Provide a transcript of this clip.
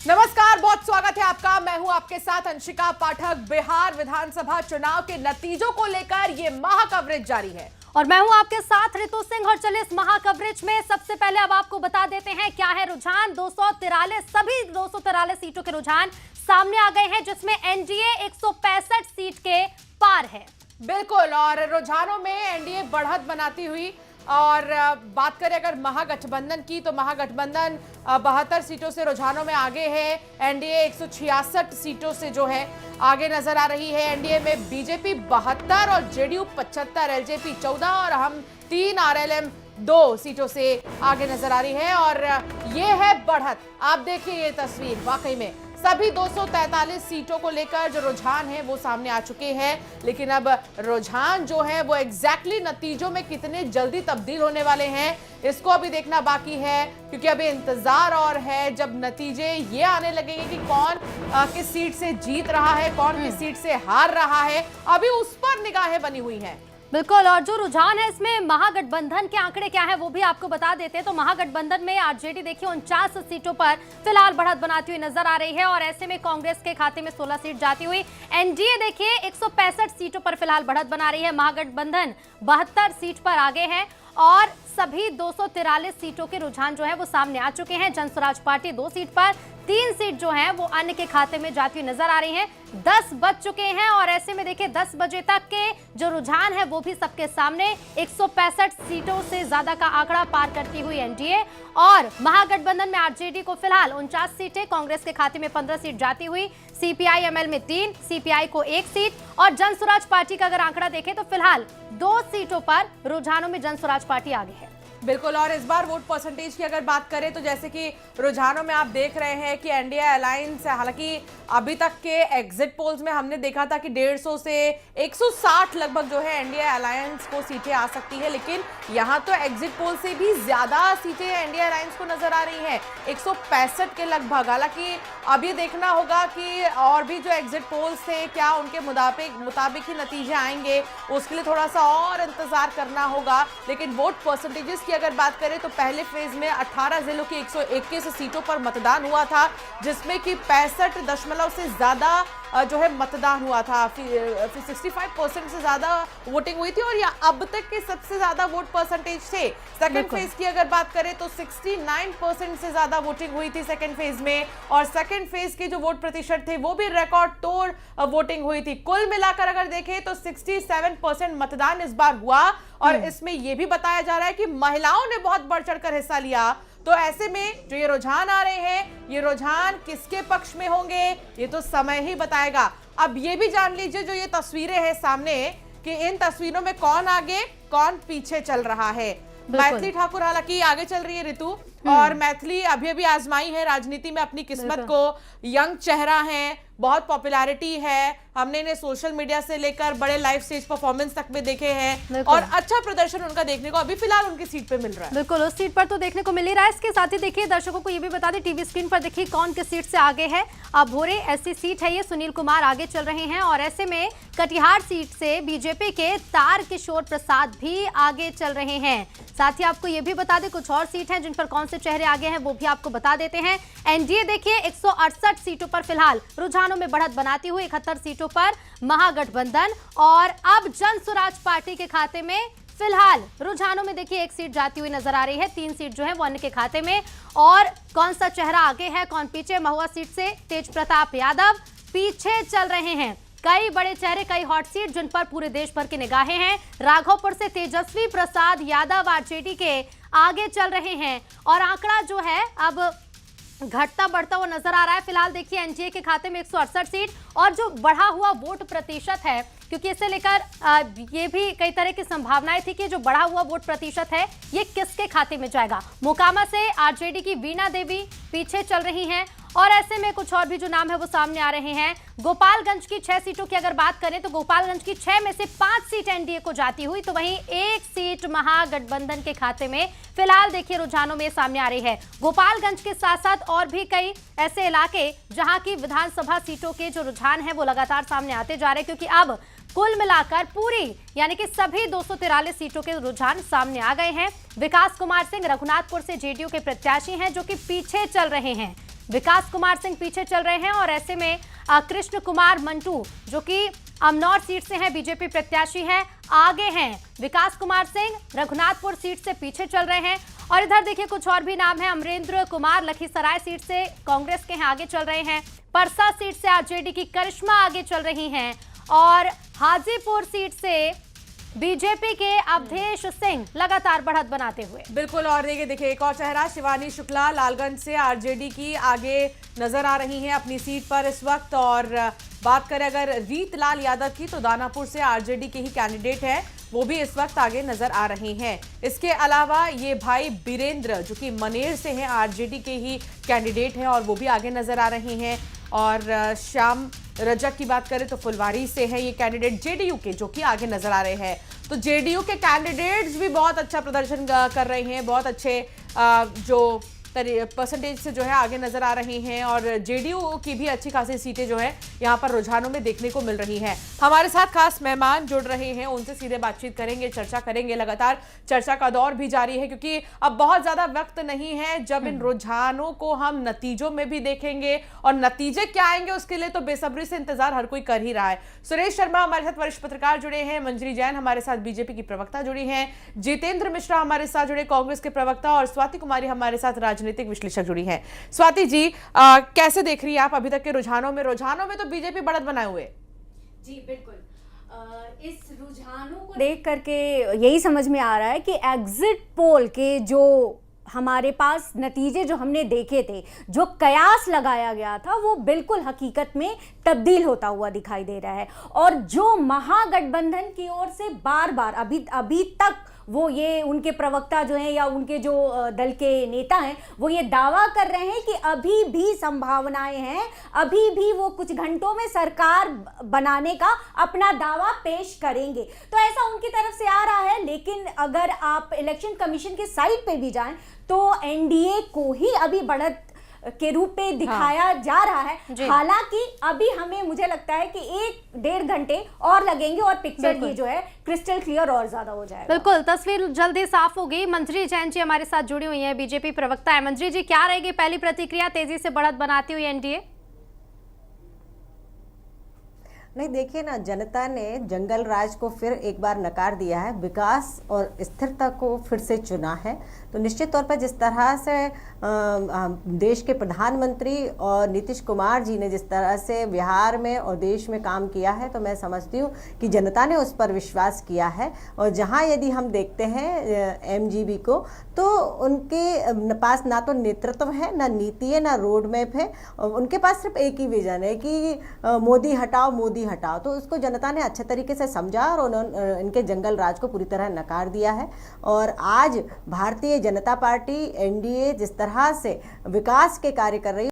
नमस्कार, बहुत स्वागत है आपका। मैं हूं आपके साथ अंशिका पाठक। बिहार विधानसभा चुनाव के नतीजों को लेकर ये महा कवरेज जारी है और मैं हूं आपके साथ रितु सिंह। और चलिए इस महा कवरेज में सबसे पहले अब आपको बता देते हैं क्या है रुझान। 243 सभी 243 सीटों के रुझान सामने आ गए हैं, जिसमें एनडीए 165 सीट के पार है। बिल्कुल, और रुझानों में एनडीए बढ़त बनाती हुई, और बात करें अगर महागठबंधन की तो महागठबंधन 72 सीटों से रुझानों में आगे है। एनडीए 166 सीटों से जो है आगे नजर आ रही है। एनडीए में बीजेपी 72 और जेडीयू 75, एलजेपी 14 और हम 3, आरएलएम 2 सीटों से आगे नजर आ रही है। और ये है बढ़त। आप देखिए ये तस्वीर, वाकई में सभी 243 सीटों को लेकर जो रुझान है वो सामने आ चुके हैं। लेकिन अब रुझान जो है वो एग्जैक्टली नतीजों में कितने जल्दी तब्दील होने वाले हैं, इसको अभी देखना बाकी है, क्योंकि अभी इंतजार और है जब नतीजे ये आने लगेंगे कि कौन किस सीट से जीत रहा है, कौन किस सीट से हार रहा है। अभी उस पर निगाहें बनी हुई हैं। बिल्कुल, और जो रुझान है इसमें महागठबंधन के आंकड़े क्या है वो भी आपको बता देते हैं। तो महागठबंधन में आरजेडी देखिए 49 सीटों पर फिलहाल बढ़त बनाती हुई नजर आ रही है, और ऐसे में कांग्रेस के खाते में 16 सीट जाती हुई। एनडीए देखिए 165 सीटों पर फिलहाल बढ़त बना रही है। महागठबंधन 72 सीट पर आगे है, और सभी 243 सीटों के रुझान जो है वो सामने आ चुके हैं। जनस्वराज पार्टी 2 सीट पर, 3 सीट जो है वो अन्य के खाते में जाती हुई नजर आ रही है। 10 बज चुके हैं, और ऐसे में देखिए 10 बजे तक के जो रुझान है वो भी सबके सामने 165 सीटों से ज्यादा का आंकड़ा पार करती हुई एनडीए, और महागठबंधन में आरजेडी को फिलहाल 49 सीटें, कांग्रेस के खाते में 15 सीट जाती हुई, सीपीआई एमएल में 3, सीपीआई को 1 सीट, और जनस्वराज पार्टी का अगर आंकड़ा देखें तो फिलहाल 2 सीटों पर रुझानों में जनस्वराज पार्टी आगे है। बिल्कुल, और इस बार वोट परसेंटेज की अगर बात करें तो जैसे कि रुझानों में आप देख रहे हैं कि एनडीए अलायंस, हालांकि अभी तक के एग्जिट पोल्स में हमने देखा था कि 150 से 160 लगभग जो है एनडीए अलायंस को सीटें आ सकती है, लेकिन यहां तो एग्जिट पोल से भी ज्यादा सीटें एनडीए अलायंस को नजर आ रही हैं, 165 के लगभग। हालांकि अब ये देखना होगा कि और भी जो एग्जिट पोल्स थे क्या उनके मुताबिक ही नतीजे आएंगे, उसके लिए थोड़ा सा और इंतजार करना होगा। लेकिन वोट परसेंटेजेस की अगर बात करें तो पहले फेज में 18 जिलों की 121 सीटों पर मतदान हुआ था, जिसमें कि 65% से ज्यादा जो है मतदान हुआ था। 65% से ज्यादा वोटिंग हुई थी, और ये अब तक के सबसे ज्यादा वोट परसेंटेज थे। सेकंड फेज की अगर बात करें तो 69% से ज्यादा वोटिंग हुई थी सेकंड फेज में, और सेकंड फेज के जो वोट प्रतिशत थे वो भी रिकॉर्ड तोड़ वोटिंग हुई थी। कुल मिलाकर अगर देखें तो 67% मतदान इस बार हुआ, और इसमें यह भी बताया जा रहा है कि महिलाओं ने बहुत बढ़ चढ़कर हिस्सा लिया। तो ऐसे में जो ये रुझान आ रहे हैं, ये रुझान किसके पक्ष में होंगे ये तो समय ही बताएगा। अब ये भी जान लीजिए जो ये तस्वीरें हैं सामने, कि इन तस्वीरों में कौन आगे कौन पीछे चल रहा है। मैथिली ठाकुर हालांकि आगे चल रही है ऋतु, और मैथिली अभी अभी आजमाई है राजनीति में अपनी किस्मत को। यंग चेहरा है, बहुत पॉपुलैरिटी है, हमने इन्हें सोशल मीडिया से लेकर बड़े लाइव स्टेज परफॉर्मेंस तक में देखे हैं, और अच्छा प्रदर्शन उनका देखने को अभी फिलहाल उनकी सीट पे मिल रहा है। बिल्कुल, उस सीट पर तो देखने को मिल ही रहा है। इसके साथ ही देखिए दर्शकों को ये भी बता दें, टीवी स्क्रीन पर देखिए कौन किस सीट से आगे है। अब भोरे ऐसी सीट है, ये सुनील कुमार आगे चल रहे हैं, और ऐसे में कटिहार सीट से बीजेपी के तार किशोर प्रसाद भी आगे चल रहे हैं। साथ ही आपको ये भी बता दें कुछ और सीट हैं जिन पर कौन से चेहरे आगे हैं वो भी आपको बता देते हैं। एनडीए देखिए 168 सीटों पर फिलहाल रुझानों में बढ़त बनाती हुई, 71 सीटों पर महागठबंधन, और अब जनस्वराज पार्टी के खाते में फिलहाल रुझानों में देखिए 1 सीट जाती हुई नजर आ रही है, 3 सीट जो है वो अन्य के खाते में। और कौन सा चेहरा आगे है कौन पीछे, महुआ सीट से तेज प्रताप यादव पीछे चल रहे हैं। कई बड़े चेहरे, कई हॉट सीट जिन पर पूरे देश भर की निगाहें हैं। राघोपुर से तेजस्वी प्रसाद यादव आरजेडी के आगे चल रहे हैं, और आंकड़ा जो है अब घटता बढ़ता हुआ नजर आ रहा है। फिलहाल देखिए एनडीए के खाते में 168 सीट, और जो बढ़ा हुआ वोट प्रतिशत है, क्योंकि इसे लेकर ये भी कई तरह की संभावनाएं थी कि जो बढ़ा हुआ वोट प्रतिशत है ये किसके खाते में जाएगा। मोकामा से आरजेडी की वीणा देवी पीछे चल रही हैं, और ऐसे में कुछ और भी जो नाम है वो सामने आ रहे हैं। गोपालगंज की 6 सीटों की अगर बात करें तो गोपालगंज की 6 में से 5 सीट एनडीए को जाती हुई, तो वहीं 1 सीट महागठबंधन के खाते में फिलहाल देखिए रुझानों में सामने आ रही है। गोपालगंज के साथ साथ और भी कई ऐसे इलाके जहां की विधानसभा सीटों के जो रुझान है वो लगातार सामने आते जा रहे हैं, क्योंकि अब कुल मिलाकर पूरी यानी कि सभी 243 सीटों के रुझान सामने आ गए हैं। विकास कुमार सिंह रघुनाथपुर से जेडीयू के प्रत्याशी हैं जो कि पीछे चल रहे हैं। विकास कुमार सिंह पीछे चल रहे हैं और ऐसे में कृष्ण कुमार मंटू जो कि अमनौर सीट से हैं, बीजेपी प्रत्याशी हैं, आगे हैं। विकास कुमार सिंह रघुनाथपुर सीट से पीछे चल रहे हैं। और इधर देखिए कुछ और भी नाम है। अमरेंद्र कुमार लखीसराय सीट से कांग्रेस के हैं, आगे चल रहे हैं। परसा सीट से आरजेडी की करिश्मा आगे चल रही हैं और हाजीपुर सीट से बीजेपी के अवधेश सिंह लगातार बढ़त बनाते हुए। बिल्कुल। और देखिए एक और चेहरा शिवानी शुक्ला लालगंज से आरजेडी की आगे नजर आ रही हैं अपनी सीट पर इस वक्त। और बात करें अगर रीतलाल यादव की तो दानापुर से आरजेडी के ही कैंडिडेट हैं, वो भी इस वक्त आगे नजर आ रहे हैं। इसके अलावा ये भाई बीरेंद्र जो कि मनेर से हैं, आरजेडी के ही कैंडिडेट हैं और वो भी आगे नजर आ रहे हैं। और श्याम रजक की बात करें तो फुलवारी से है ये कैंडिडेट जेडीयू के, जो कि आगे नजर आ रहे हैं। तो जेडीयू के कैंडिडेट्स भी बहुत अच्छा प्रदर्शन कर रहे हैं, बहुत अच्छे जो परसेंटेज से जो है आगे नजर आ रही हैं। और जेडीयू की भी अच्छी खासी सीटें जो है यहाँ पर रुझानों में देखने को मिल रही हैं। हमारे साथ खास मेहमान जुड़ रहे हैं, उनसे सीधे बातचीत करेंगे, चर्चा करेंगे। लगातार चर्चा का दौर भी जारी है क्योंकि अब बहुत ज्यादा वक्त नहीं है जब इन रुझानों को हम नतीजों में भी देखेंगे और नतीजे क्या आएंगे उसके लिए तो बेसब्री से इंतजार हर कोई कर ही रहा है। सुरेश शर्मा हमारे साथ वरिष्ठ पत्रकार जुड़े हैं, मंजरी जैन हमारे साथ बीजेपी की प्रवक्ता जुड़ी हैं, जितेंद्र मिश्रा हमारे साथ जुड़े कांग्रेस के प्रवक्ता और स्वाति कुमारी हमारे साथ राजनीतिक विश्लेषक जुड़ी हैं। स्वाति जी, कैसे देख रही है आप अभी तक के रुझानों में तो बीजेपी बढ़त बनाए हुए? जी बिल्कुल, इस रुझानों को देख करके यही समझ में आ रहा है कि एग्जिट पोल के जो हमारे पास नतीजे जो हमने देखे थे, जो कयास लगाया गया था, वो बिल्कुल हकीकत में तब्दील होता हुआ दिखाई दे रहा है। और जो महागठबंधन की ओर से बार बार अभी तक वो ये उनके प्रवक्ता जो हैं या उनके जो दल के नेता हैं वो ये दावा कर रहे हैं कि अभी भी संभावनाएं हैं, अभी भी वो कुछ घंटों में सरकार बनाने का अपना दावा पेश करेंगे, तो ऐसा उनकी तरफ से आ रहा है। लेकिन अगर आप इलेक्शन कमीशन के साइट पे भी जाएं तो एनडीए को ही अभी बढ़त के रूप में दिखाया जा रहा है। हालांकि अभी हमें मुझे लगता है कि 1-1.5 घंटे और लगेंगे और पिक्चर ये जो है क्रिस्टल क्लियर और ज्यादा हो जाएगा। बिल्कुल, तस्वीर जल्दी साफ होगी। मंजरी जैन जी हमारे साथ जुड़ी हुई हैं, बीजेपी प्रवक्ता है। मंजरी जी, क्या रहेगी पहली प्रतिक्रिया तेजी से बढ़त बनाती हुई एनडीए? नहीं, देखिए ना, जनता ने जंगल राज को फिर एक बार नकार दिया है, विकास और स्थिरता को फिर से चुना है। तो निश्चित तौर पर जिस तरह से देश के प्रधानमंत्री और नीतीश कुमार जी ने जिस तरह से बिहार में और देश में काम किया है, तो मैं समझती हूँ कि जनता ने उस पर विश्वास किया है। और जहाँ यदि हम देखते हैं एमजीबी को, तो उनके पास ना तो नेतृत्व है, ना नीति है, ना रोड मैप है। उनके पास सिर्फ एक ही विजन है कि मोदी हटाओ, मोदी हटाओ। तो उसको जनता ने अच्छे तरीके से समझा और उन्होंने इनके जंगल राज को पूरी तरह नकार दिया है। और आज भारतीय जनता पार्टी एनडीए जिस तरह से विकास के कार्य कर रही है,